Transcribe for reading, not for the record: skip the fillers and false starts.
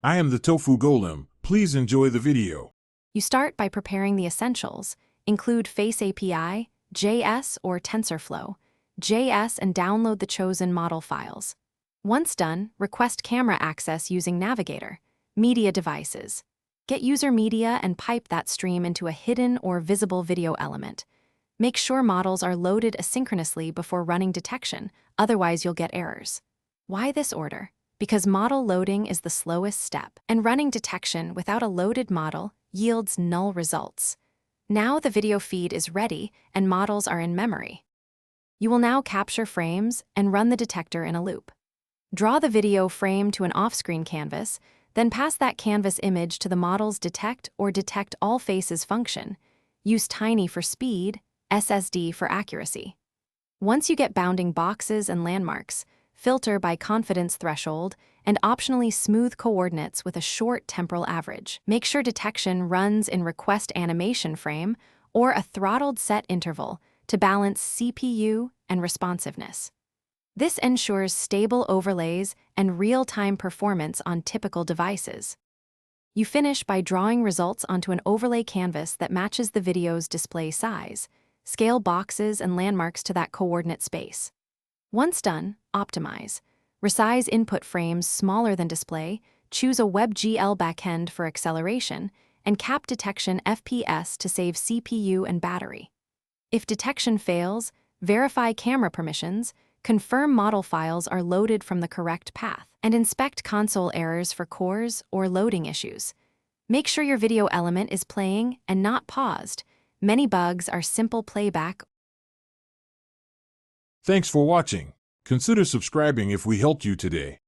I am the Tofu Golem. Please enjoy the video. You start by preparing the essentials. Include Face API, JS or TensorFlow, JS, and download the chosen model files. Once done, request camera access using Navigator. Media devices. Get user media and pipe that stream into a hidden or visible video element. Make sure models are loaded asynchronously before running detection, otherwise you'll get errors. Why this order? Because model loading is the slowest step, and running detection without a loaded model yields null results. Now the video feed is ready and models are in memory. You will now capture frames and run the detector in a loop. Draw the video frame to an off-screen canvas, then pass that canvas image to the model's detect or detect all faces function. Use Tiny for speed, SSD for accuracy. Once you get bounding boxes and landmarks, filter by confidence threshold and optionally smooth coordinates with a short temporal average. Make sure detection runs in request animation frame or a throttled set interval to balance CPU and responsiveness. This ensures stable overlays and real-time performance on typical devices. You finish by drawing results onto an overlay canvas that matches the video's display size. Scale boxes and landmarks to that coordinate space. Once done, optimize. Resize input frames smaller than display, choose a WebGL backend for acceleration, and cap detection FPS to save CPU and battery. If detection fails, verify camera permissions, confirm model files are loaded from the correct path, and inspect console errors for cores or loading issues. Make sure your video element is playing and not paused. Many bugs are simple playback. Thanks for watching. Consider subscribing if we helped you today.